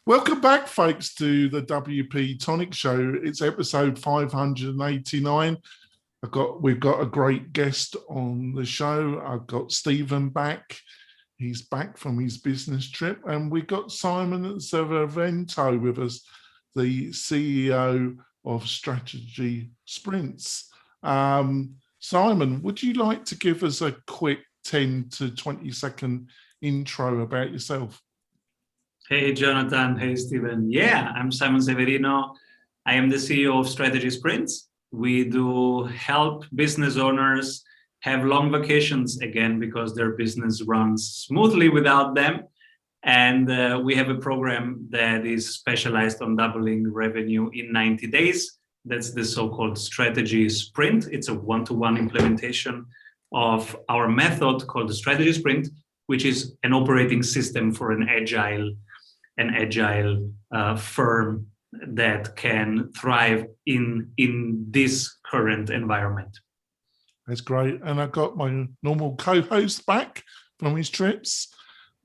Welcome back, folks, to the WP-Tonic show. It's episode 589. We've got a great guest on the show. I've got Stephen back. He's back from his business trip. And we've got Simon Severino with us, the CEO of Strategy Sprints. Simon, would you like to give us a quick 10 to 20 second intro about yourself? Hey, Jonathan. Hey, Stephen. Yeah, I'm Simon Severino. I am the CEO of Strategy Sprints. We do help business owners have long vacations again because their business runs smoothly without them. And we have a program that is specialized on doubling revenue in 90 days. That's the so-called Strategy Sprint. It's a one-to-one implementation of our method called the Strategy Sprint, which is an operating system for an agile firm that can thrive in this current environment. That's great. And I've got my normal co-host back from his trips.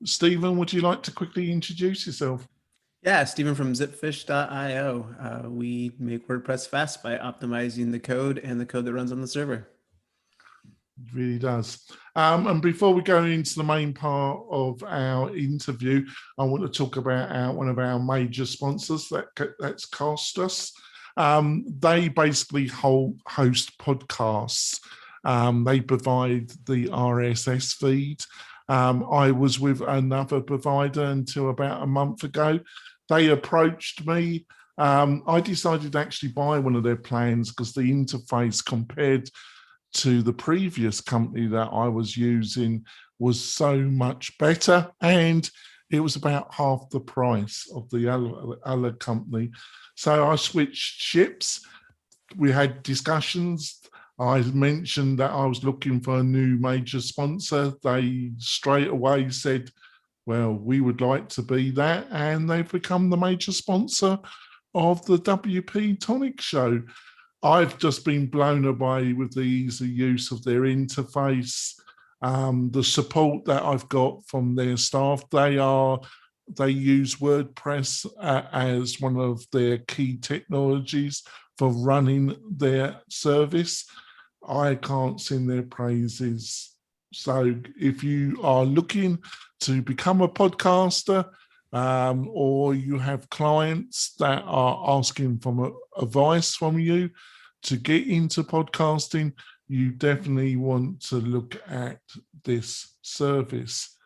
Stephen, would you like to quickly introduce yourself? Yeah, Stephen from zipfish.io. We make WordPress fast by optimizing the code and the code that runs on the server. It really does. And before we go into the main part of our interview, I want to talk about one of our major sponsors that's Castus. They basically host podcasts. They provide the RSS feed. I was with another provider until about a month ago. They approached me. I decided to actually buy one of their plans because the interface compared to the previous company that I was using was so much better, and it was about half the price of the other company. So I switched ships. We had discussions. I mentioned that I was looking for a new major sponsor. They straight away said, well, we would like to be that, and they've become the major sponsor of the WP-Tonic show. I've just been blown away with the easy use of their interface, the support that I've got from their staff. They use WordPress as one of their key technologies for running their service. I can't sing their praises. So if you are looking to become a podcaster, or you have clients that are asking for advice from you to get into podcasting, you definitely want to look at this service.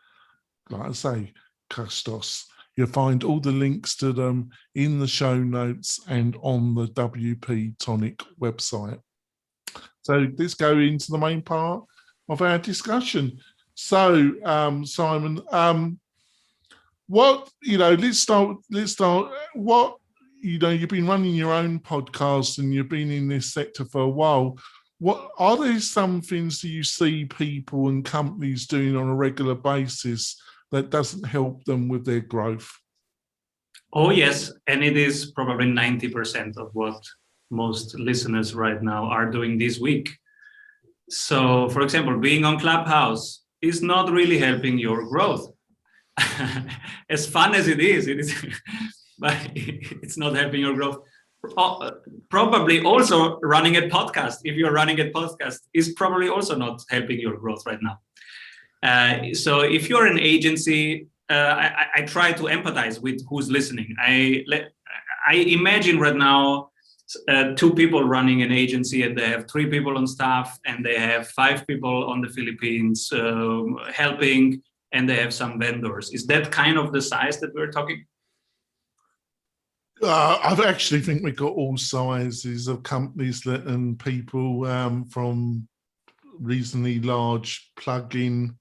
Like I say, Castus. You'll find all the links to them in the show notes and on the WP-Tonic website. So let's go into the main part of our discussion. So, Simon, let's start. You've been running your own podcast and you've been in this sector for a while. What are there some things that you see people and companies doing on a regular basis that doesn't help them with their growth? Oh, yes. And it is probably 90% of what most listeners right now are doing this week. So, for example, being on Clubhouse is not really helping your growth. As fun as it is, but it's not helping your growth. Probably also running a podcast, if you're running a podcast, is probably also not helping your growth right now. So if you're an agency, I try to empathize with who's listening. I imagine right now 2 people running an agency, and they have 3 people on staff, and they have 5 people on the Philippines helping, and they have some vendors. Is that kind of the size that we're talking? I actually think we've got all sizes of companies and people, from reasonably large plug-in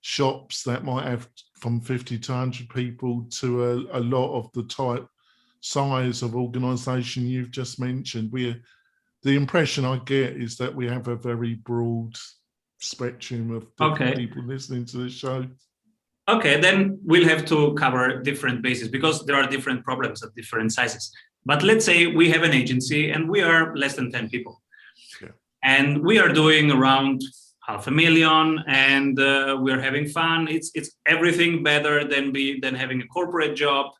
shops that might have from 50 to 100 people to a lot of the type size of organisation you've just mentioned. The impression I get is that we have a very broad spectrum of different people listening to the show. Okay, then we'll have to cover different bases because there are different problems at different sizes. But let's say we have an agency and we are less than 10 people. Okay. And we are doing around $500,000 and we're having fun. It's everything better than having a corporate job.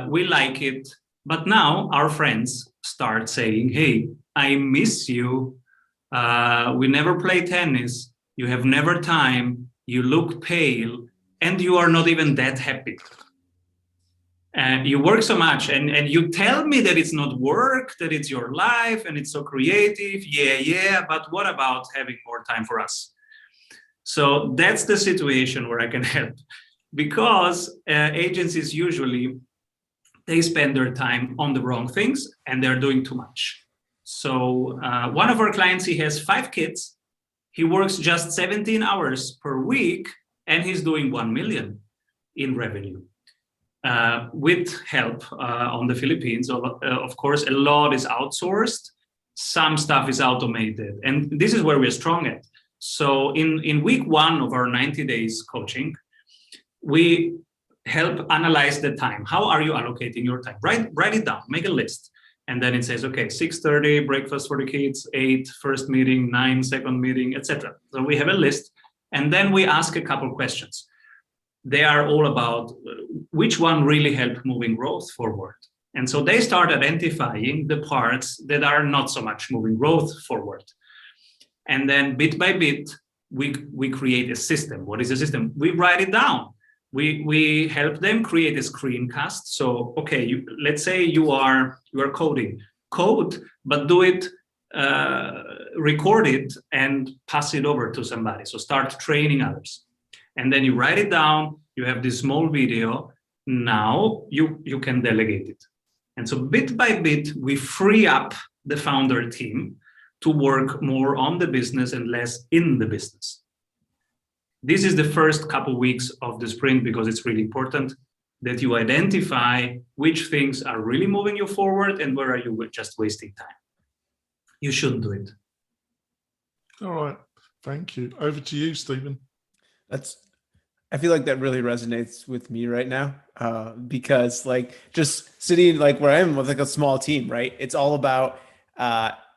We like it. But now our friends start saying, hey, I miss you. We never play tennis. You have never time. You look pale and you are not even that happy. You work so much and you tell me that it's not work, that it's your life and it's so creative. Yeah. But what about having more time for us? So that's the situation where I can help, because agencies usually, they spend their time on the wrong things and they're doing too much. So one of our clients, he has 5 kids. He works just 17 hours per week and he's doing 1 million in revenue. With help on the Philippines, of course, a lot is outsourced. Some stuff is automated. And this is where we're strong at. So in week 1 of our 90 days coaching, we help analyze the time. How are you allocating your time? Write it down, make a list. And then it says, okay, 6:30, breakfast for the kids, 8, first meeting, 9, second meeting, etc. So we have a list. And then we ask a couple questions. They are all about which one really helped moving growth forward. And so they start identifying the parts that are not so much moving growth forward. And then bit by bit, we create a system. What is a system? We write it down. We help them create a screencast. So, okay, let's say you are coding. Code, but do it, record it and pass it over to somebody. So start training others. And then you write it down, you have this small video, now you can delegate it. And so bit by bit, we free up the founder team to work more on the business and less in the business. This is the first couple weeks of the sprint, because it's really important that you identify which things are really moving you forward and where are you just wasting time. You shouldn't do it. All right, thank you. Over to you, Stephen. I feel like that really resonates with me right now, because like just sitting like where I am with like a small team, right? It's all about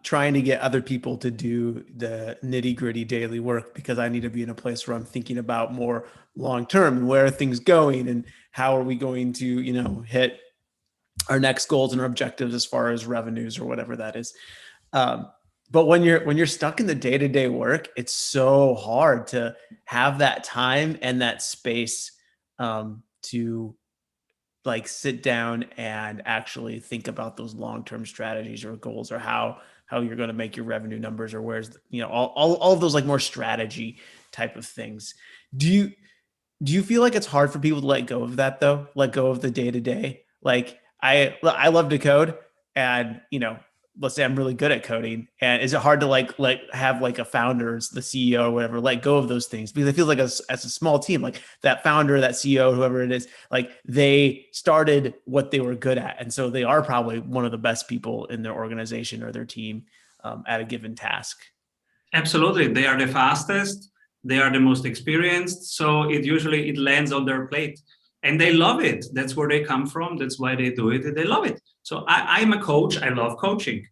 trying to get other people to do the nitty gritty daily work, because I need to be in a place where I'm thinking about more long-term and where are things going and how are we going to, hit our next goals and our objectives as far as revenues or whatever that is. But when you're stuck in the day-to-day work, it's so hard to have that time and that space to like sit down and actually think about those long-term strategies or goals, or how you're going to make your revenue numbers, or where's all of those like more strategy type of things. Do you feel like it's hard for people to let go of that though? Let go of the day-to-day? Like I love to code, and let's say I'm really good at coding, and is it hard to like have like a founder, the CEO or whatever, let go of those things? Because I feel like as a small team, like that founder, that CEO, whoever it is, like they started what they were good at. And so they are probably one of the best people in their organization or their team at a given task. Absolutely. They are the fastest. They are the most experienced. So it lands on their plate. And they love it. That's where they come from. That's why they do it. And they love it. So I'm a coach. I love coaching.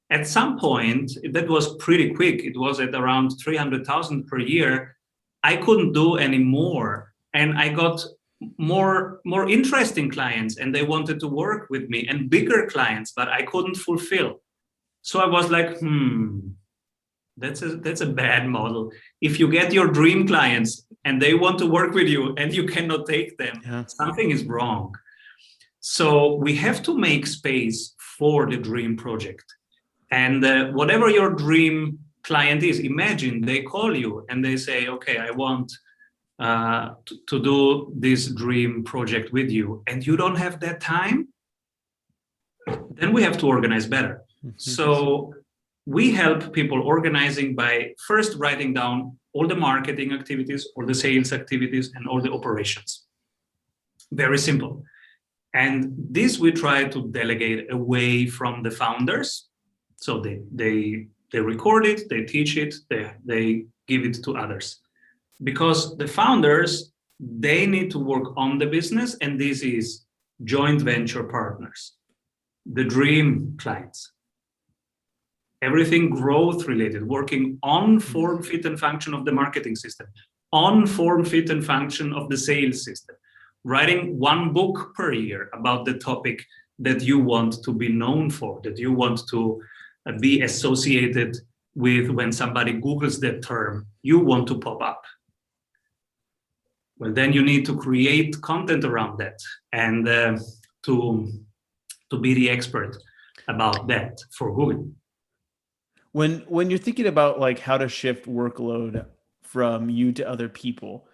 At some point, that was pretty quick. It was at around 300,000 per year. I couldn't do any more. And I got more interesting clients, and they wanted to work with me, and bigger clients, but I couldn't fulfill. So I was like, that's a bad model. If you get your dream clients and they want to work with you and you cannot take them, something is wrong. So we have to make space for the dream project. And whatever your dream client is, imagine they call you and they say, okay, I want to do this dream project with you, and you don't have that time, then we have to organize better. So we help people organizing by first writing down all the marketing activities, all the sales activities, and all the operations. Very simple. And this we try to delegate away from the founders. So they record it, they teach it, they give it to others. Because the founders, they need to work on the business, and this is joint venture partners, the dream clients. Everything growth related, working on form, fit, and function of the marketing system, on form, fit, and function of the sales system, writing one book per year about the topic that you want to be known for, that you want to be associated with. When somebody Googles that term, you want to pop up. Well, then you need to create content around that and to be the expert about that for Google. When you're thinking about like how to shift workload from you to other people,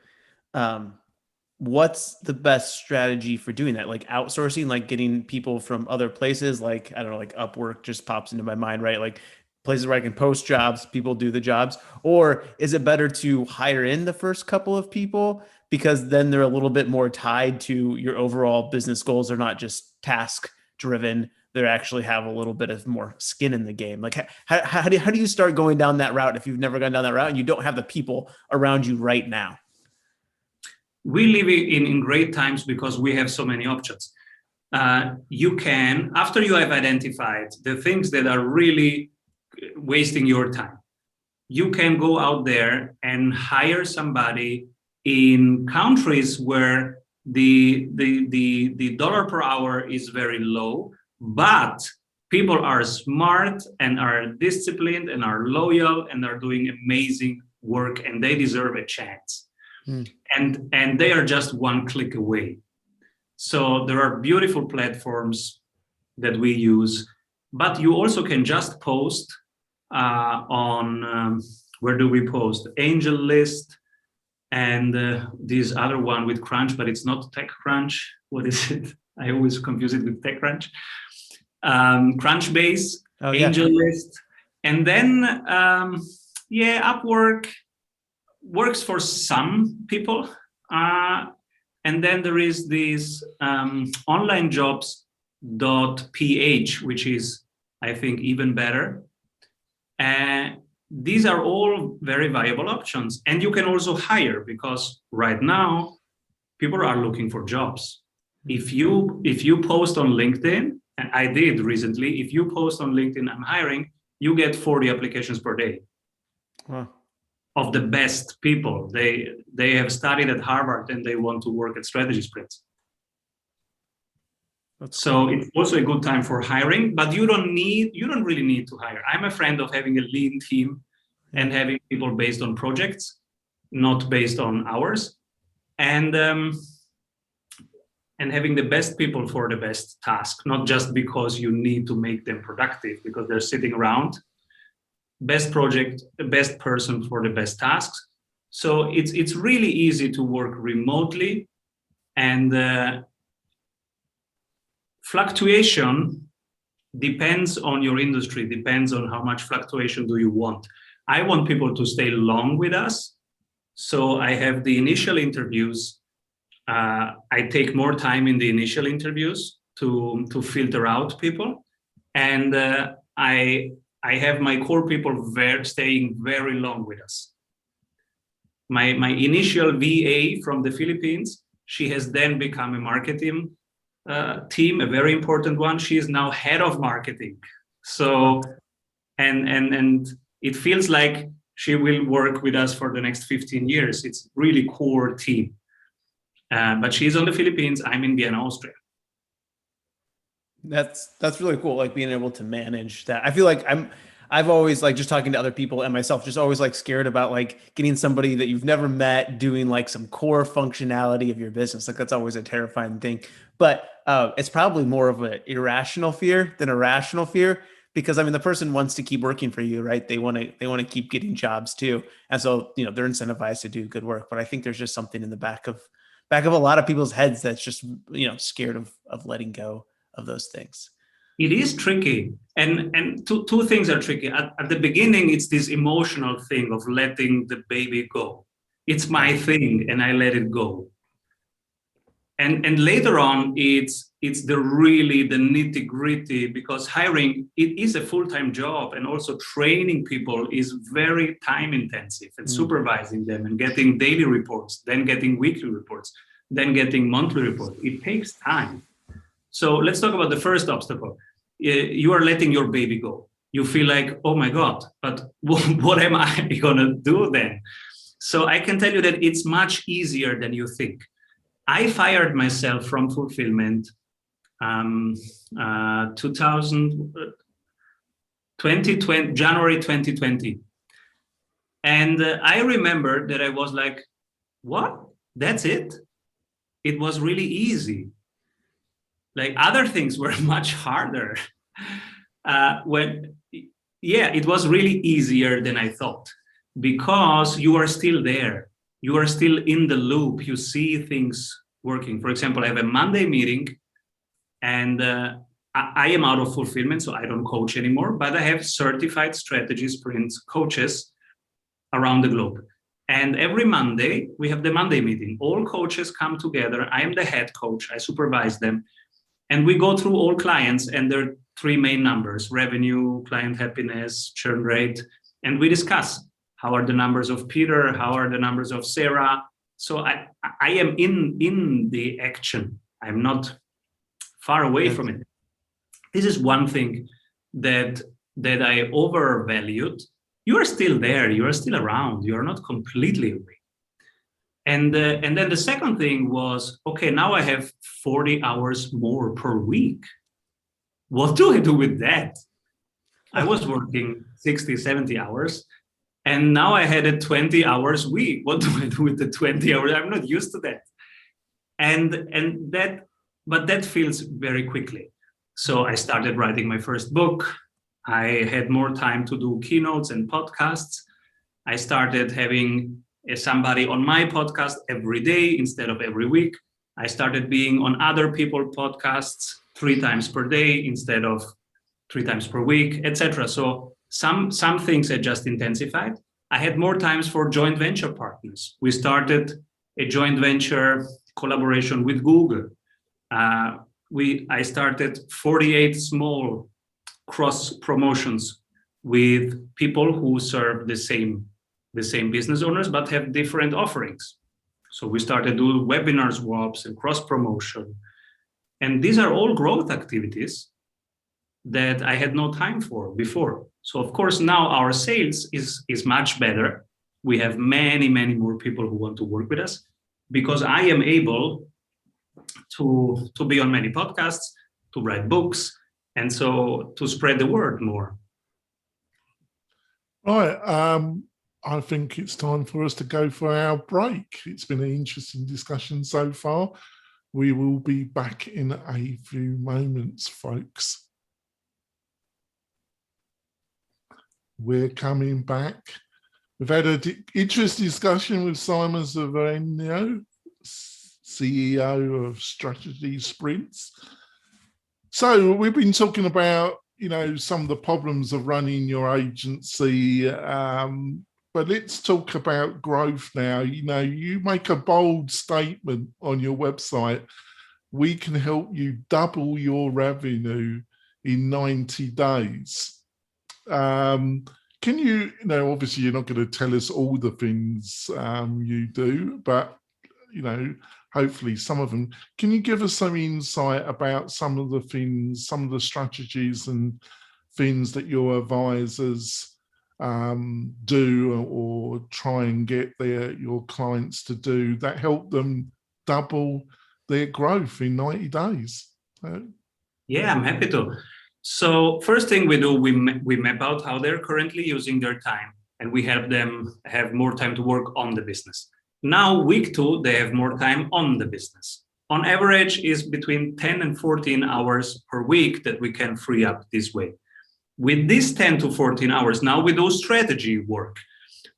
what's the best strategy for doing that? Like outsourcing, like getting people from other places, like, I don't know, like Upwork just pops into my mind, right? Like places where I can post jobs, people do the jobs. Or is it better to hire in the first couple of people because then they're a little bit more tied to your overall business goals? They're not just task driven. They actually have a little bit of more skin in the game. Like how do you start going down that route if you've never gone down that route and you don't have the people around you right now? We live in great times because we have so many options. You can, after you have identified the things that are really wasting your time, you can go out there and hire somebody in countries where the dollar per hour is very low, but people are smart and are disciplined and are loyal and are doing amazing work, and they deserve a chance. And they are just one click away. So there are beautiful platforms that we use, but you also can just post on where do we post? Angel List, and this other one with Crunch, but it's not TechCrunch. What is it? I always confuse it with TechCrunch. Crunchbase, Angel List, and then Upwork works for some people, and then there is this onlinejobs.ph, which is, I think, even better. And these are all very viable options, and you can also hire, because right now people are looking for jobs. If you post on LinkedIn, and I did recently, if you post on LinkedIn, I'm hiring, you get 40 applications per day. Wow. Of the best people. They have studied at Harvard and they want to work at Strategy Sprints. So it's also a good time for hiring, but you don't really need to hire. I'm a friend of having a lean team and having people based on projects, not based on hours, and having the best people for the best task, not just because you need to make them productive because they're sitting around. Best project, the best person for the best tasks. So it's really easy to work remotely, and fluctuation depends on your industry, depends on how much fluctuation do you want. I want people to stay long with us. So I have the initial interviews. I take more time in the initial interviews to filter out people. And I have my core people staying very long with us. My initial VA from the Philippines, she has then become a marketing team, a very important one. She is now head of marketing. So, and it feels like she will work with us for the next 15 years. It's really core team. But she's on the Philippines. I'm in Vienna, Austria. That's really cool. Like being able to manage that. I feel like I've always, like, just talking to other people and myself, just always like scared about like getting somebody that you've never met doing like some core functionality of your business. Like that's always a terrifying thing, but it's probably more of an irrational fear than a rational fear, because I mean, the person wants to keep working for you, right? They want to keep getting jobs too. And so, you know, they're incentivized to do good work, but I think there's just something in the back of a lot of people's heads that's just, you know, scared of letting go of those things. It is tricky. And two things are tricky. At the beginning, it's this emotional thing of letting the baby go. It's my thing and I let it go. And later on, it's the nitty gritty, because hiring, it is a full-time job, and also training people is very time intensive, and supervising them and getting daily reports, then getting weekly reports, then getting monthly reports. It takes time. So let's talk about the first obstacle. You are letting your baby go. You feel like, oh my God, but what am I gonna do then? So I can tell you that it's much easier than you think. I fired myself from fulfillment 2020, January 2020. And I remember that I was like, what? That's it? It was really easy. Like other things were much harder. It was really easier than I thought, because you are still there. You are still in the loop. You see things working. For example, I have a Monday meeting, and I am out of fulfillment, so I don't coach anymore, but I have certified strategy sprints coaches around the globe. And every Monday, we have the Monday meeting. All coaches come together. I am the head coach. I supervise them. And we go through all clients and their three main numbers: revenue, client happiness, churn rate. And we discuss, how are the numbers of Peter? How are the numbers of Sarah? So I am in the action. I'm not far away from it. This is one thing that I overvalued. You are still there. You are still around. You are not completely away. And then the second thing was, okay, now I have 40 hours more per week. What do I do with that? I was working 60, 70 hours, and now I had a 20 hours week. What do I do with the 20 hours? I'm not used to that. But that feels very quickly. So I started writing my first book. I had more time to do keynotes and podcasts. I started having somebody on my podcast every day instead of every week. I started being on other people's podcasts 3 times per day instead of 3 times per week, etc. So some things had just intensified. I had more times for joint venture partners. We started a joint venture collaboration with Google. I started 48 small cross promotions with people who serve the same business owners but have different offerings. So we started doing webinar swaps and cross promotion. And these are all growth activities that I had no time for before. So of course now our sales is much better. We have many more people who want to work with us, because I am able to be on many podcasts, to write books, and so to spread the word more. Right. I think it's time for us to go for our break. It's been an interesting discussion so far. We will be back in a few moments, folks. We're coming back. We've had an interesting discussion with Simon Severino, CEO of Strategy Sprints. So we've been talking about, some of the problems of running your agency, but let's talk about growth now. You make a bold statement on your website. We can help you double your revenue in 90 days. Can you, obviously you're not going to tell us all the things you do, but, hopefully some of them. Can you give us some insight about some of the things, some of the strategies and things that your advisors do or try and get your clients to do that help them double their growth in 90 days? Yeah, I'm happy to. So first thing we do, we map out how they're currently using their time, and we help them have more time to work on the business. Now, week 2, they have more time on the business. On average is between 10 and 14 hours per week that we can free up this way. With these 10 to 14 hours, now we do strategy work.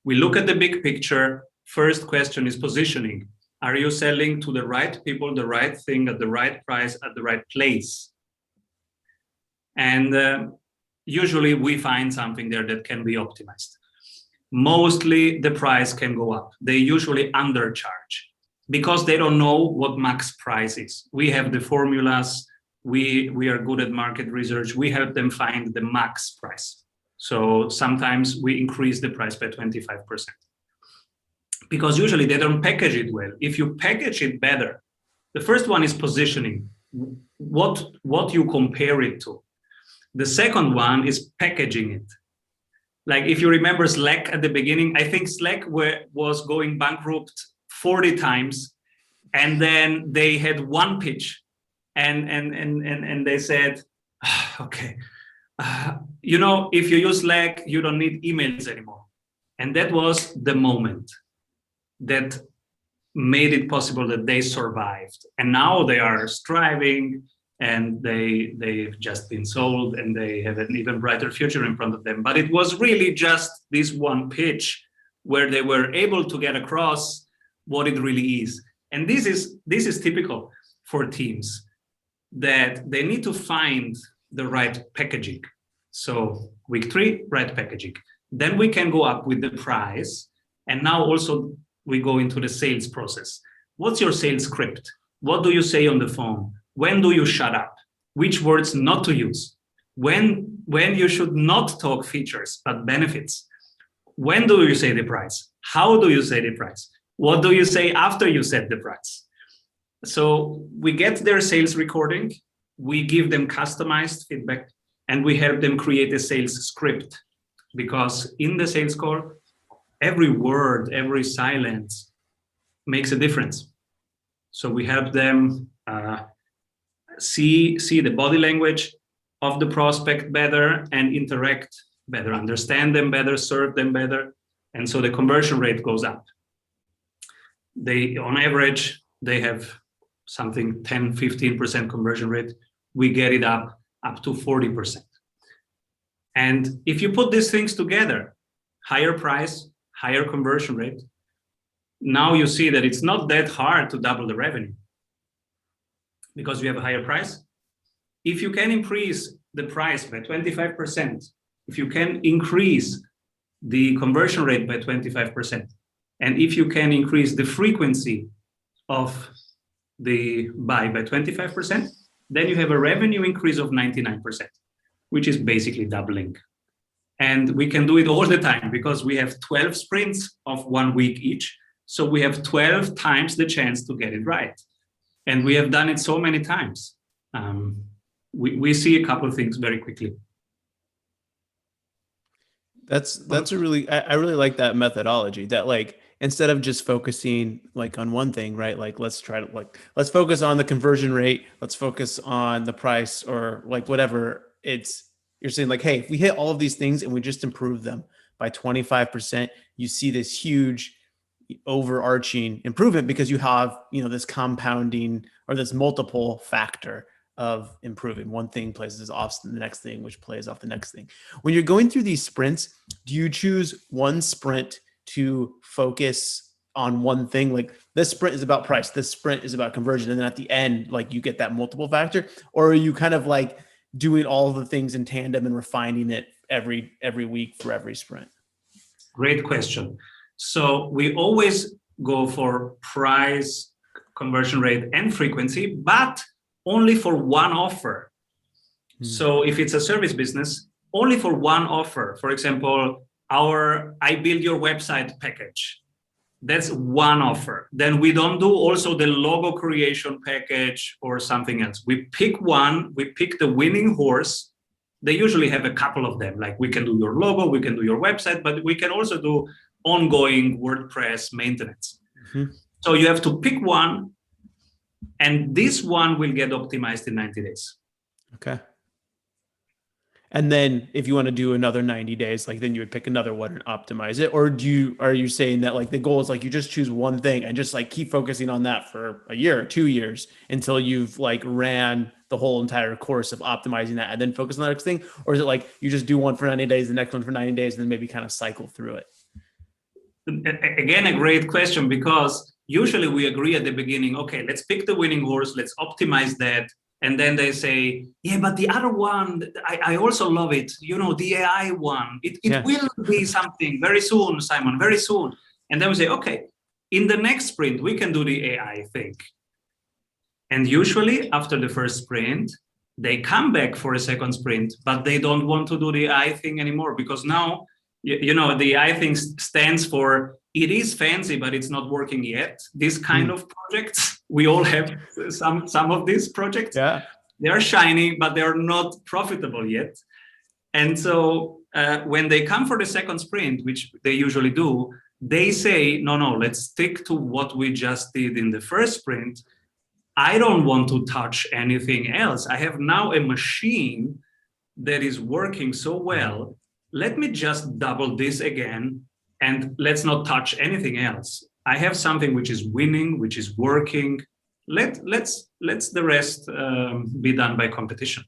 We look at the big picture. First question is positioning. Are you selling to the right people, the right thing, at the right price, at the right place? And usually we find something there that can be optimized. Mostly the price can go up. They usually undercharge because they don't know what max price is. We have the formulas. We are good at market research. We help them find the max price. So sometimes we increase the price by 25%. Because usually they don't package it well. If you package it better, the first one is positioning, what you compare it to. The second one is packaging it. Like if you remember Slack at the beginning, I think Slack was going bankrupt 40 times And then they had one pitch, and they said, okay, if you use Slack, you don't need emails anymore. And that was the moment that made it possible that they survived. And now they are striving, and they've just been sold, and they have an even brighter future in front of them. But it was really just this one pitch where they were able to get across what it really is. And this is typical for teams, that they need to find the right packaging. So week 3, right packaging. Then we can go up with the price. And now also we go into the sales process. What's your sales script? What do you say on the phone? When do you shut up? Which words not to use? When you should not talk features, but benefits? When do you say the price? How do you say the price? What do you say after you set the price? So we get their sales recording, we give them customized feedback, and we help them create a sales script. Because in the sales call, every word, every silence makes a difference. So we help them see the body language of the prospect better and interact better, understand them better, serve them better. And so the conversion rate goes up. On average, they have something 10, 15% conversion rate. We get it up to 40%. And if you put these things together, higher price, higher conversion rate, now you see that it's not that hard to double the revenue because you have a higher price. If you can increase the price by 25%, if you can increase the conversion rate by 25%, and if you can increase the frequency of the buy by 25%, then you have a revenue increase of 99%, which is basically doubling. And we can do it all the time because we have 12 sprints of 1 week each. So we have 12 times the chance to get it right. And we have done it so many times. We see a couple of things very quickly. That's a really, I really like that methodology, that like, instead of just focusing like on one thing, right? Like, let's focus on the conversion rate. Let's focus on the price, or like whatever you're saying like, hey, if we hit all of these things and we just improve them by 25%, you see this huge overarching improvement because you have, this compounding or this multiple factor of improving. One thing plays off the next thing, which plays off the next thing. When you're going through these sprints, do you choose one sprint to focus on one thing? Like, this sprint is about price, this sprint is about conversion, and then at the end, like, you get that multiple factor? Or are you kind of like doing all of the things in tandem and refining it every week for every sprint? Great question. So we always go for price, conversion rate, and frequency, but only for one offer. So if it's a service business, only for one offer. For example, our I build your website package. That's one offer. Then we don't do also the logo creation package or something else. We pick one, we pick the winning horse. They usually have a couple of them. Like, we can do your logo, we can do your website, but we can also do ongoing WordPress maintenance. So you have to pick one, and this one will get optimized in 90 days. Okay. And then if you want to do another 90 days, like, then you would pick another one and optimize it? Or are you saying that like the goal is like you just choose one thing and just like keep focusing on that for a year or 2 years until you've like ran the whole entire course of optimizing that and then focus on the next thing? Or is it like you just do one for 90 days, the next one for 90 days, and then maybe kind of cycle through it? Again, a great question, because usually we agree at the beginning, okay, let's pick the winning horse, let's optimize that. And then they say, yeah, but the other one, I also love it. The AI one, it will be something very soon, Simon, very soon. And then we say, okay, in the next sprint, we can do the AI thing. And usually after the first sprint, they come back for a second sprint, but they don't want to do the AI thing anymore, because now, the AI thing stands for, it is fancy, but it's not working yet. This kind of projects, we all have some of these projects. Yeah. They are shiny, but they're not profitable yet. And so when they come for the second sprint, which they usually do, They say, no, let's stick to what we just did in the first sprint. I don't want to touch anything else. I have now a machine that is working so well. Let me just double this again and let's not touch anything else. I have something which is winning, which is working. Let's the rest be done by competition.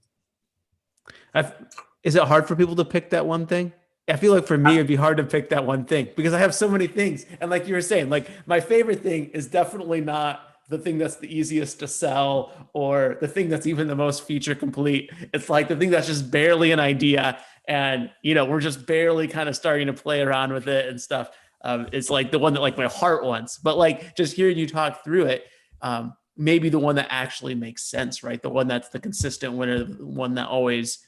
Is it hard for people to pick that one thing? I feel like for me, it'd be hard to pick that one thing because I have so many things. And like you were saying, like my favorite thing is definitely not the thing that's the easiest to sell or the thing that's even the most feature complete. It's like the thing that's just barely an idea. And, we're just barely kind of starting to play around with it and stuff. It's like the one that like my heart wants, but like just hearing you talk through it, maybe the one that actually makes sense, right? The one that's the consistent winner, the one that always,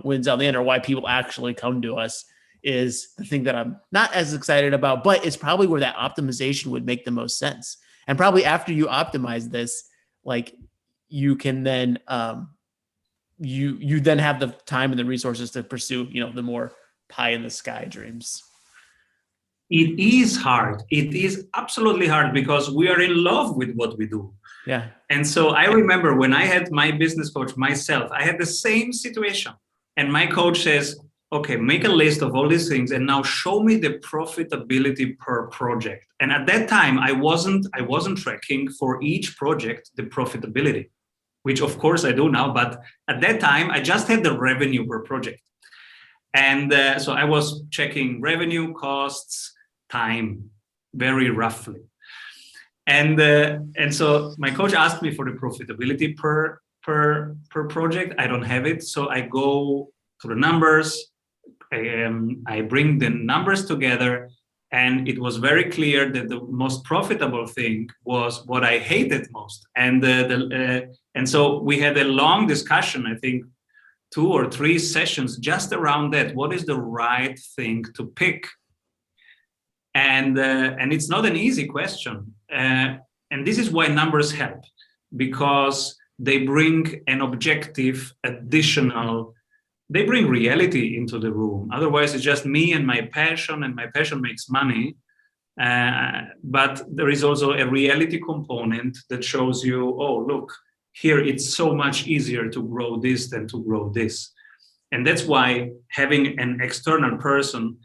wins on the end, or why people actually come to us is the thing that I'm not as excited about, but it's probably where that optimization would make the most sense. And probably after you optimize this, like you can then, you then have the time and the resources to pursue, the more pie in the sky dreams. It is hard. It is absolutely hard because we are in love with what we do. Yeah. And so I remember when I had my business coach myself, I had the same situation. And my coach says, okay, make a list of all these things and now show me the profitability per project. And at that time, I wasn't tracking for each project the profitability, which of course I do now. But at that time, I just had the revenue per project. And so I was checking revenue, costs, time, very roughly. And so my coach asked me for the profitability per project. I don't have it. So I go to the numbers. I bring the numbers together, and it was very clear that the most profitable thing was what I hated most. And so we had a long discussion, I think 2 or 3 sessions just around that. What is the right thing to pick? And it's not an easy question. And this is why numbers help, because they bring an objective, additional. They bring reality into the room. Otherwise, it's just me and my passion makes money. But there is also a reality component that shows you, oh, look, here it's so much easier to grow this than to grow this. And that's why having an external person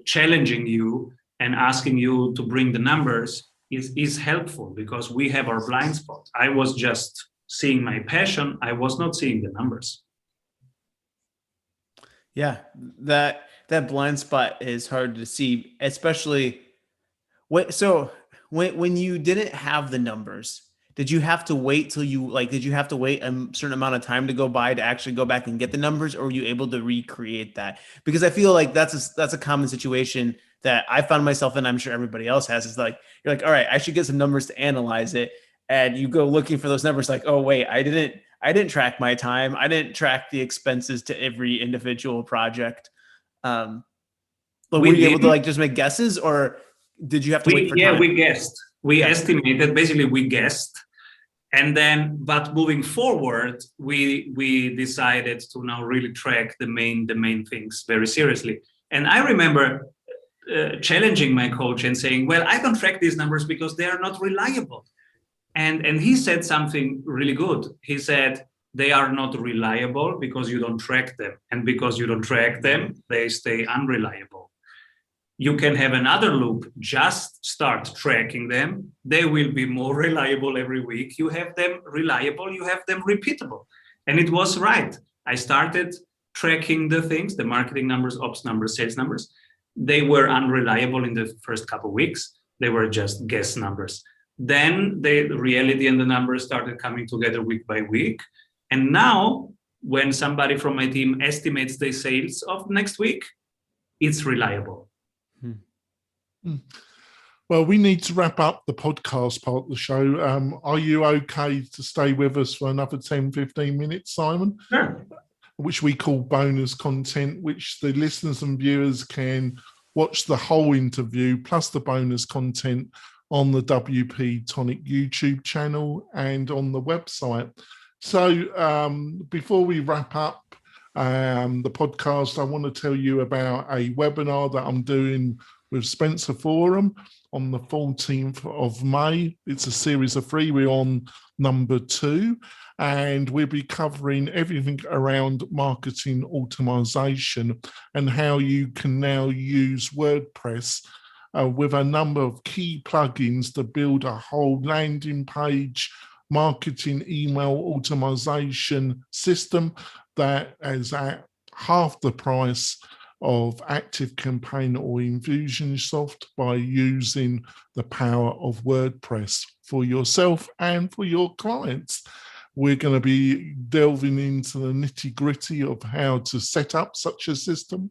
challenging you and asking you to bring the numbers is helpful, because we have our blind spot. I was just seeing my passion. I was not seeing the numbers. Yeah, that blind spot is hard to see, especially when you didn't have the numbers. Did you have to wait till did you have to wait a certain amount of time to go by to actually go back and get the numbers, or were you able to recreate that? Because I feel like that's a common situation that I found myself in. I'm sure everybody else has. Is like, you're like, all right, I should get some numbers to analyze it. And you go looking for those numbers like, oh, wait, I didn't track my time. I didn't track the expenses to every individual project. But were you able to just make guesses, or did you have to wait for time? Yeah, we guessed. We estimated, basically we guessed. And then, but moving forward, we decided to now really track the main things very seriously. And I remember challenging my coach and saying, well, I don't track these numbers because they are not reliable. And he said something really good. He said, they are not reliable because you don't track them. And because you don't track them, they stay unreliable. You can have another loop, just start tracking them. They will be more reliable every week. You have them reliable, you have them repeatable. And it was right. I started tracking the things, the marketing numbers, ops numbers, sales numbers. They were unreliable in the first couple of weeks. They were just guess numbers. Then the reality and the numbers started coming together week by week. And now when somebody from my team estimates the sales of next week, it's reliable. Well, we need to wrap up the podcast part of the show. Are you okay to stay with us for another 10, 15 minutes, Simon? Sure. Which we call bonus content, which the listeners and viewers can watch the whole interview plus the bonus content on the WP-Tonic YouTube channel and on the website. So before we wrap up the podcast, I want to tell you about a webinar that I'm doing with Spencer Forum on the 14th of May. It's a series of 3. We're on number 2, and we'll be covering everything around marketing automation and how you can now use WordPress with a number of key plugins to build a whole landing page marketing email automation system that is at half the price of ActiveCampaign or Infusionsoft by using the power of WordPress for yourself and for your clients. We're going to be delving into the nitty-gritty of how to set up such a system.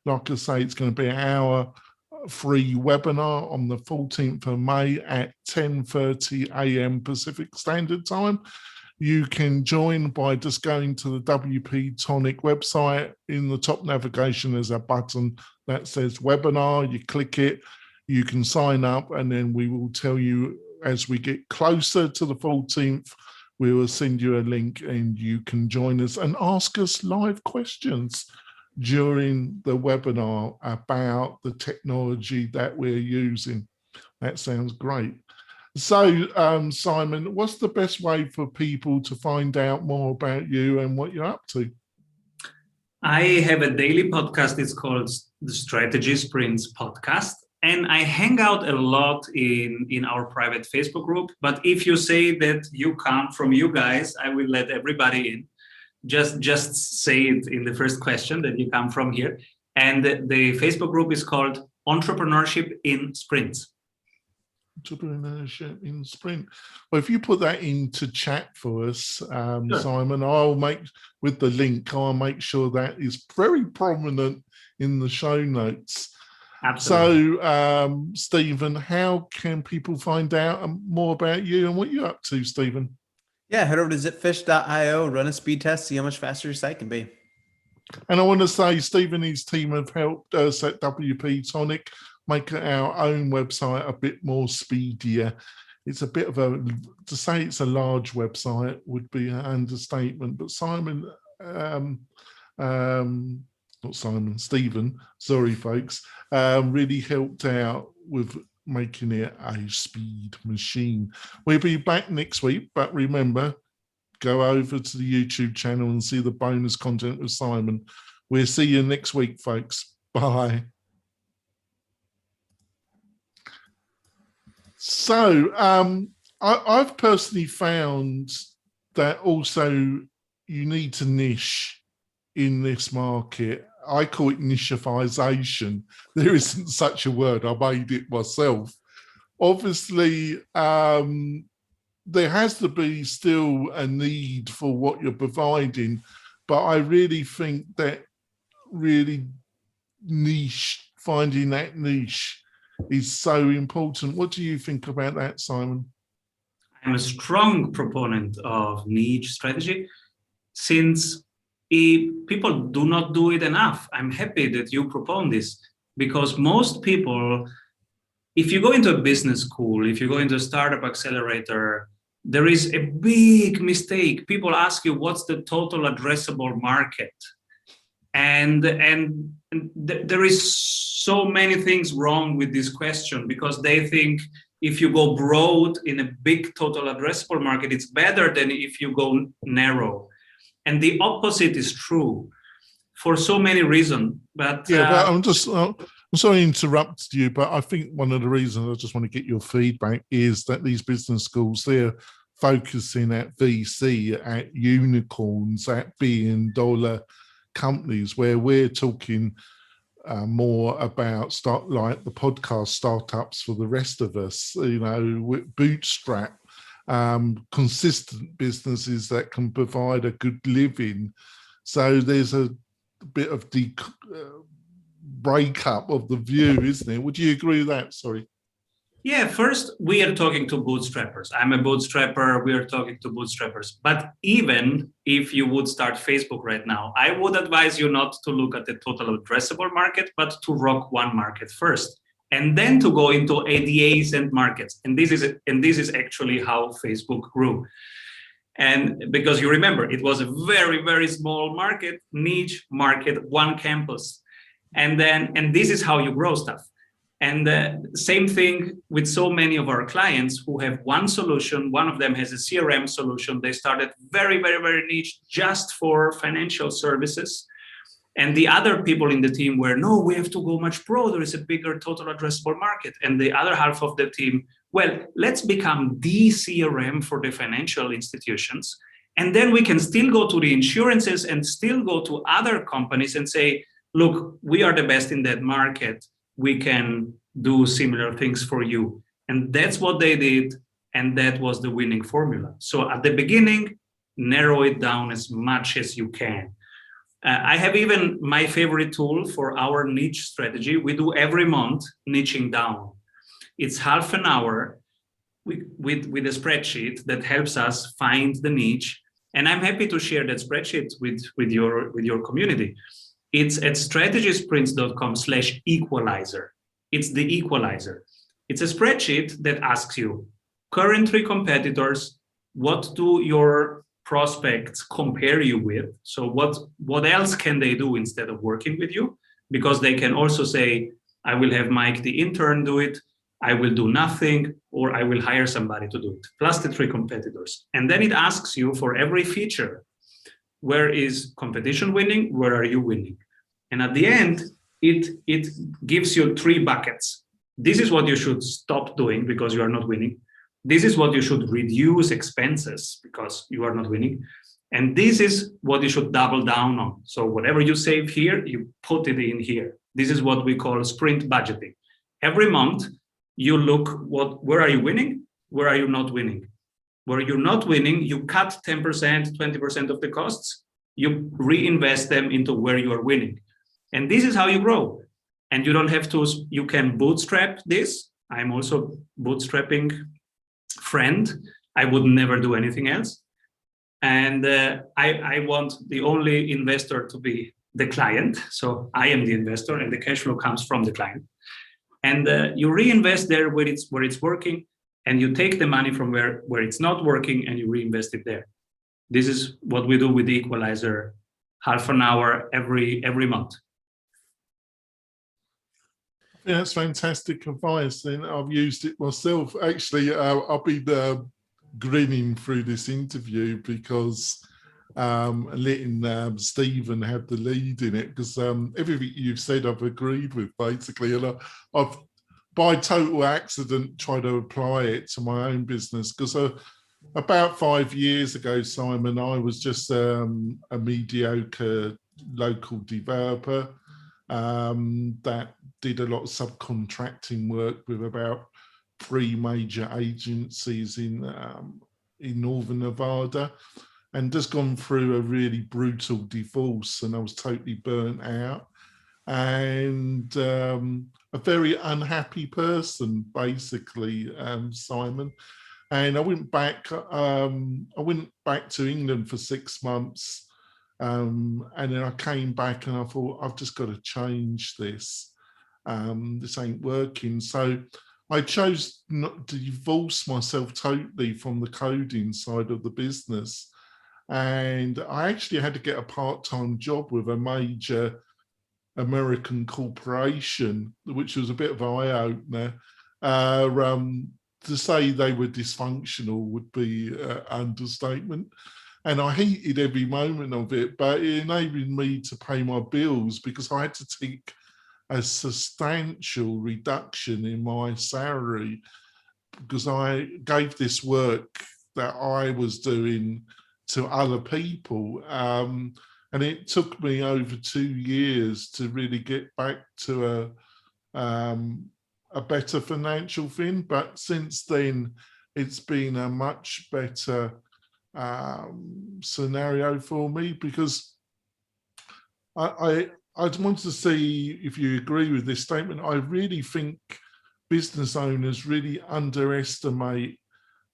Like I say, it's going to be our free webinar on the 14th of May at 10:30 a.m. Pacific Standard Time. You can join by just going to the WP-Tonic website. In the top navigation, there's a button that says webinar. You click it, you can sign up, and then we will tell you as we get closer to the 14th, we will send you a link and you can join us and ask us live questions during the webinar about the technology that we're using. That sounds great. So, Simon, what's the best way for people to find out more about you and what you're up to? I have a daily podcast. It's called the Strategy Sprints Podcast. And I hang out a lot in our private Facebook group. But if you say that you come from you guys, I will let everybody in. Just say it in the first question that you come from here. And the Facebook group is called Entrepreneurship in Sprints. Entrepreneurship in Sprint. Well, if you put that into chat for us, Sure. Simon, I'll make sure that is very prominent in the show notes. Absolutely. So, Stephen, how can people find out more about you and what you're up to, Stephen? Yeah, head over to zipfish.io, run a speed test, see how much faster your site can be. And I want to say Stephen and his team have helped us at WP-Tonic make our own website a bit more speedier. It's a bit of to say it's a large website would be an understatement, but Stephen, sorry folks, really helped out with making it a speed machine. We'll be back next week, but remember, go over to the YouTube channel and see the bonus content with Simon. We'll see you next week, folks. Bye. So I've personally found that also you need to niche in this market. I call it nichifization. There isn't such a word. I made it myself. Obviously, there has to be still a need for what you're providing, but I really think that finding that niche is so important. What do you think about that, Simon? I'm a strong proponent of niche strategy since people do not do it enough. I'm happy that you propose this because most people, if you go into a business school, if you go into a startup accelerator, there is a big mistake. People ask you, what's the total addressable market? And there is so many things wrong with this question because they think if you go broad in a big total addressable market, it's better than if you go narrow. And the opposite is true for so many reasons. But yeah, but I'm sorry to interrupt you, but I think one of the reasons I just want to get your feedback is that these business schools, they're focusing at VC, at unicorns, at billion-dollar companies, where we're talking more about like the podcast startups for the rest of us, bootstrap, consistent businesses that can provide a good living. So there's a bit of breakup of the view, isn't it? Would you agree with that? Sorry. Yeah, first, we are talking to bootstrappers. I'm a bootstrapper. We are talking to bootstrappers. But even if you would start Facebook right now, I would advise you not to look at the total addressable market, but to rock one market first, and then to go into adjacent markets. And this is actually how Facebook grew. And because you remember, it was a very, very small market, niche market, one campus. And this is how you grow stuff. And same thing with so many of our clients who have one solution. One of them has a CRM solution. They started very, very, very niche just for financial services. And the other people in the team were, no, we have to go much broader. It's a bigger total addressable market. And the other half of the team, well, let's become the CRM for the financial institutions. And then we can still go to the insurances and still go to other companies and say, look, we are the best in that market. We can do similar things for you. And that's what they did. And that was the winning formula. So at the beginning, narrow it down as much as you can. I have even my favorite tool for our niche strategy. We do every month niching down. It's half an hour with a spreadsheet that helps us find the niche. And I'm happy to share that spreadsheet with your community. It's at strategysprints.com/equalizer. It's the equalizer. It's a spreadsheet that asks you current 3 competitors, what do your prospects compare you with? So what else can they do instead of working with you? Because they can also say, I will have Mike the intern do it, I will do nothing, or I will hire somebody to do it, plus the 3 competitors. And then it asks you for every feature, where is competition winning? Where are you winning? And at the end, it gives you 3 buckets. This is what you should stop doing because you are not winning. This is what you should reduce expenses because you are not winning. And this is what you should double down on. So whatever you save here, you put it in here. This is what we call sprint budgeting. Every month, you look where are you winning? Where are you not winning? Where you're not winning, you cut 10%, 20% of the costs, you reinvest them into where you are winning. And this is how you grow. And you don't have to, you can bootstrap this. I'm also bootstrapping friend. I would never do anything else. And I want the only investor to be the client. So I am the investor and the cash flow comes from the client. And you reinvest there where it's working, and you take the money from where it's not working and you reinvest it there. This is what we do with the equalizer, half an hour every month. Yeah, that's fantastic advice. And I've used it myself. Actually, I've been grinning through this interview because letting Stephen have the lead in it, because everything you've said I've agreed with basically, and I've by total accident tried to apply it to my own business, because about 5 years ago, Simon, I was just a mediocre local developer that did a lot of subcontracting work with about 3 major agencies in Northern Nevada, and just gone through a really brutal divorce, and I was totally burnt out and a very unhappy person, basically, Simon. And I went back to England for 6 months, and then I came back and I thought, I've just got to change this. This ain't working. So I chose not to divorce myself totally from the coding side of the business. And I actually had to get a part-time job with a major American corporation, which was a bit of an eye-opener. To say they were dysfunctional would be an understatement. And I hated every moment of it, but it enabled me to pay my bills because I had to take a substantial reduction in my salary because I gave this work that I was doing to other people. And it took me over 2 years to really get back to a better financial thing. But since then, it's been a much better scenario for me, because I wanted to see if you agree with this statement. I really think business owners really underestimate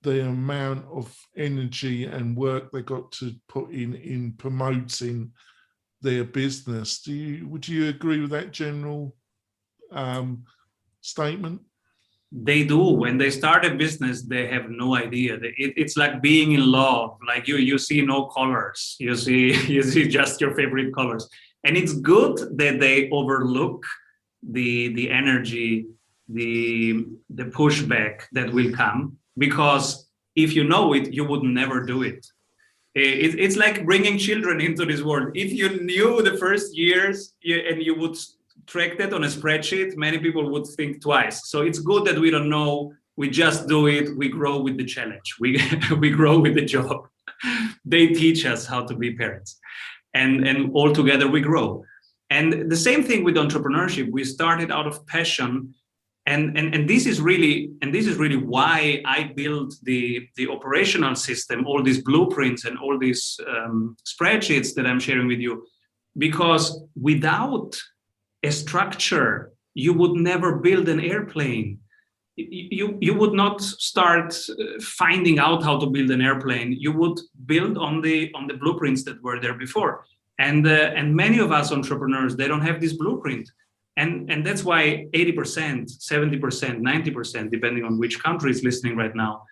the amount of energy and work they got to put in promoting their business. Would you agree with that general statement? They do. When they start a business, they have no idea. It's like being in love. Like you see no colors. You see just your favorite colors. And it's good that they overlook the energy the pushback that will come, because if you know it, you would never do it. It's like bringing children into this world. If you knew the first years and you would track that on a spreadsheet, many people would think twice. So it's good that we don't know. We just do it. We grow with the challenge. We grow with the job. They teach us how to be parents, and all together we grow. And the same thing with entrepreneurship. We started out of passion. And this is really why I built the operational system, all these blueprints and all these spreadsheets that I'm sharing with you, because without a structure, you would never build an airplane. You would not start finding out how to build an airplane. You would build on the blueprints that were there before. And many of us entrepreneurs, they don't have this blueprint. And that's why 80%, 70%, 90%, depending on which country is listening right now,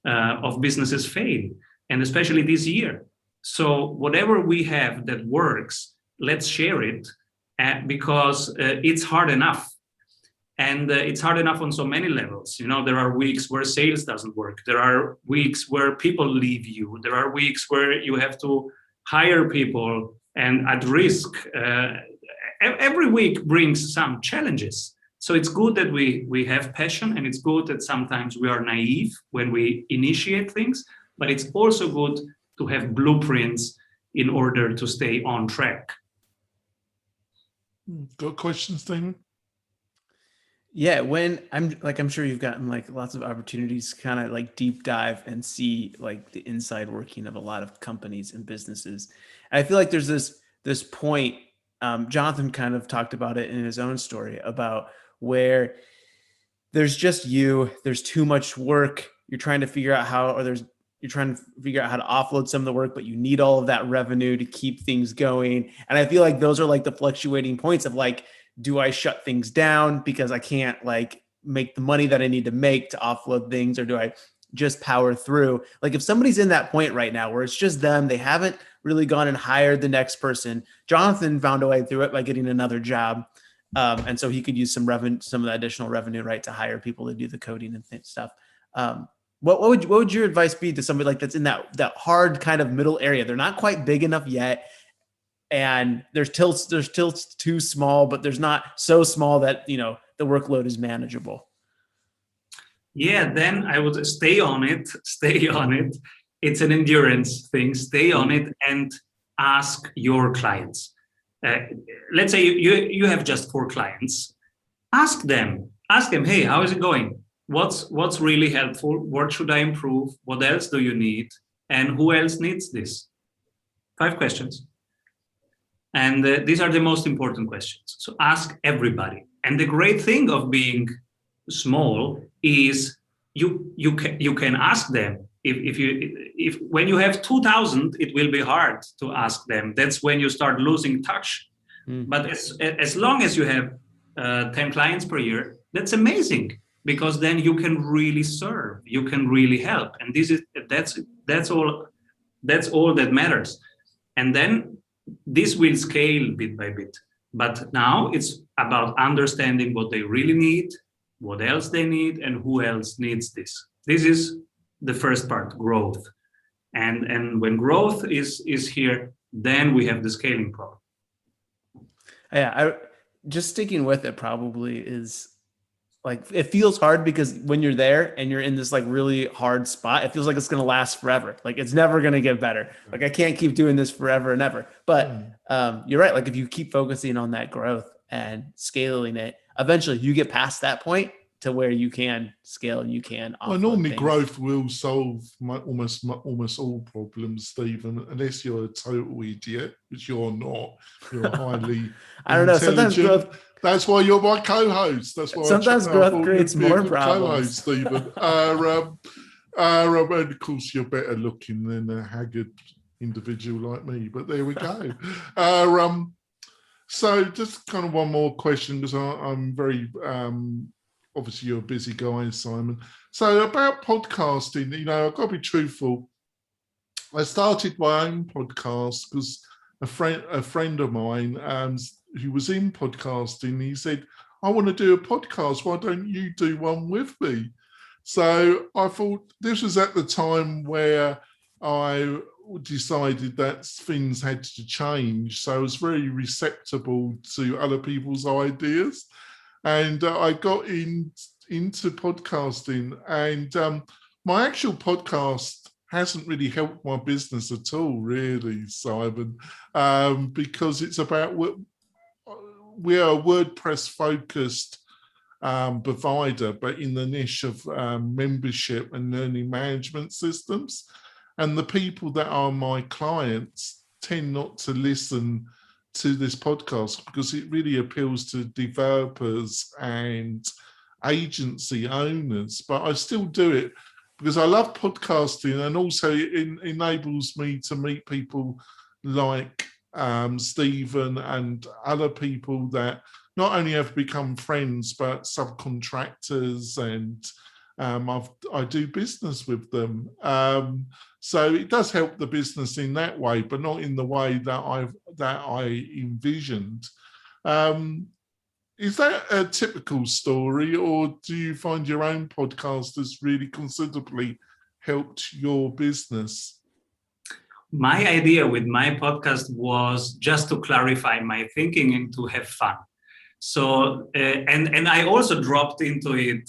of businesses fail, and especially this year. So whatever we have that works, let's share it, because it's hard enough. And it's hard enough on so many levels. You know, there are weeks where sales doesn't work. There are weeks where people leave you. There are weeks where you have to hire people and at risk. Every week brings some challenges. So it's good that we have passion, and it's good that sometimes we are naive when we initiate things, but it's also good to have blueprints in order to stay on track. Got questions, Stephen? Yeah, when I'm sure you've gotten like lots of opportunities to kind of like deep dive and see like the inside working of a lot of companies and businesses. And I feel like there's this point, Jonathan kind of talked about it in his own story about where there's just there's too much work. You're trying to figure out how to offload some of the work, but you need all of that revenue to keep things going. And I feel like those are like the fluctuating points of like, do I shut things down because I can't like make the money that I need to make to offload things, or do I just power through? Like if somebody's in that point right now where it's just them, they haven't really gone and hired the next person. Jonathan found a way through it by getting another job. And so he could use some of the additional revenue, right, to hire people to do the coding and stuff. What would your advice be to somebody like that's in that hard kind of middle area? They're not quite big enough yet, and they're still too small, but there's not so small that, you know, the workload is manageable. Yeah, then I would stay on it. It's an endurance thing. Stay on it and ask your clients. Let's say you have just 4 clients. Ask them, hey, how is it going? What's really helpful? What should I improve? What else do you need? And who else needs this? 5 questions. And these are the most important questions. So ask everybody. And the great thing of being small is you can ask them. If when you have 2,000, it will be hard to ask them. That's when you start losing touch. But as long as you have 10 clients per year, that's amazing, because then you can really serve, you can really help, and that's all that matters. And then this will scale bit by bit. But now it's about understanding what they really need, what else they need, and who else needs this. This is the first part, growth. And when growth is here, then we have the scaling problem. Yeah, I just sticking with it probably is like, it feels hard because when you're there and you're in this like really hard spot, it feels like it's going to last forever. Like it's never going to get better. Like I can't keep doing this forever and ever. But you're right. Like if you keep focusing on that growth and scaling it, eventually you get past that point to where you can scale and you can. Well, normally growth will solve almost all problems, Stephen, unless you're a total idiot, which you're not. You're highly I don't know. Sometimes growth. That's why you're my co-host. That's why sometimes growth creates more problems. Stephen. And of course, you're better looking than a haggard individual like me. But there we go. So just kind of one more question, because I'm very obviously you're a busy guy, Simon. So about podcasting, you know, I've got to be truthful. I started my own podcast because a friend of mine who was in podcasting, he said, I want to do a podcast. Why don't you do one with me? So I thought this was at the time where I decided that things had to change. So I was very receptive to other people's ideas. And I got into podcasting, and my actual podcast hasn't really helped my business at all, really, Simon, because it's about we are a WordPress focused provider, but in the niche of membership and learning management systems. And the people that are my clients tend not to listen to this podcast because it really appeals to developers and agency owners. But I still do it because I love podcasting, and also it enables me to meet people like Stephen and other people that not only have become friends, but subcontractors, and I do business with them. So it does help the business in that way, but not in the way that I envisioned. Is that a typical story, or do you find your own podcast has really considerably helped your business? My idea with my podcast was just to clarify my thinking and to have fun. So, and I also dropped into it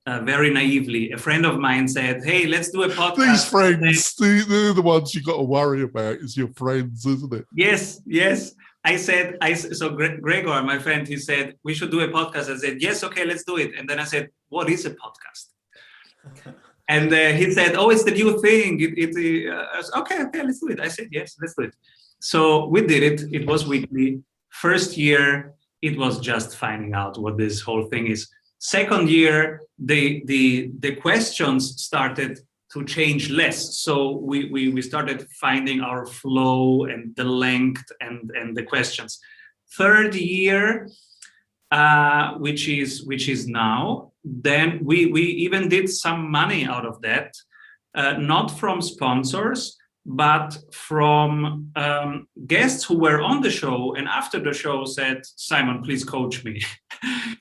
very naively. A friend of mine said, "Hey, let's do a podcast." These friends, they're the ones you got to worry about, is your friends, isn't it? Yes. So Gregor, my friend, he said, "We should do a podcast." I said, "Yes, okay, let's do it." And then I said, "What is a podcast?" And he said, "Oh, it's the new thing." I said, okay, let's do it. I said, "Yes, let's do it." So we did it. It was weekly. First year, it was just finding out what this whole thing is. Second year, the questions started to change less. So we started finding our flow and the length and the questions. Third year, which is now, then we even did some money out of that, not from sponsors, but from guests who were on the show and after the show said, "Simon, please coach me."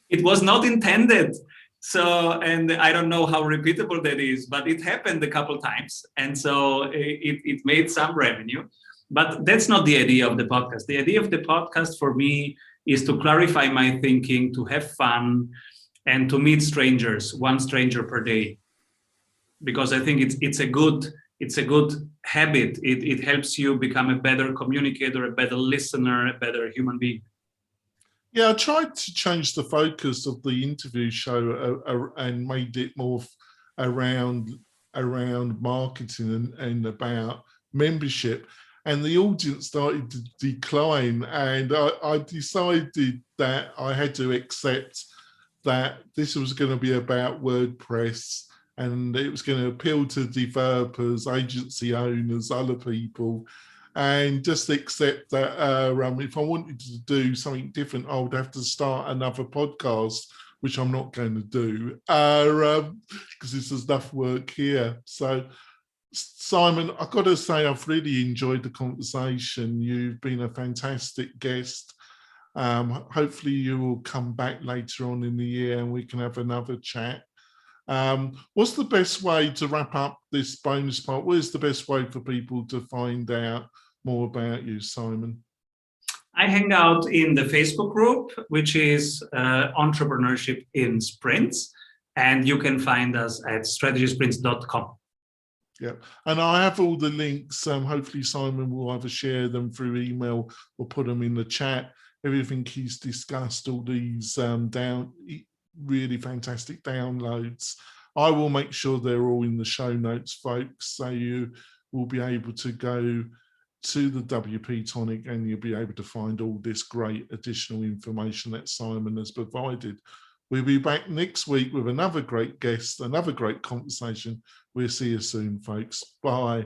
It was not intended. So, and I don't know how repeatable that is, but it happened a couple times. And so it made some revenue, but that's not the idea of the podcast. The idea of the podcast for me is to clarify my thinking, to have fun, and to meet strangers, one stranger per day. Because I think it's a good habit. It helps you become a better communicator, a better listener, a better human being. Yeah, I tried to change the focus of the interview show and made it more around marketing and about membership. And the audience started to decline. And I decided that I had to accept that this was going to be about WordPress, and it was going to appeal to developers, agency owners, other people. And just accept that if I wanted to do something different, I would have to start another podcast, which I'm not going to do because there's enough work here. So, Simon, I've got to say I've really enjoyed the conversation. You've been a fantastic guest. Hopefully you will come back later on in the year and we can have another chat. What's the best way to wrap up this bonus part? What is the best way for people to find out more about you, Simon? I hang out in the Facebook group, which is Entrepreneurship in Sprints, and you can find us at strategysprints.com. Yeah, and I have all the links. Hopefully Simon will either share them through email or put them in the chat. Everything he's discussed, all these really fantastic downloads, I will make sure they're all in the show notes, folks, so you will be able to go to the WP-Tonic and you'll be able to find all this great additional information that Simon has provided. We'll be back next week with another great guest, another great conversation. We'll see you soon, folks. Bye.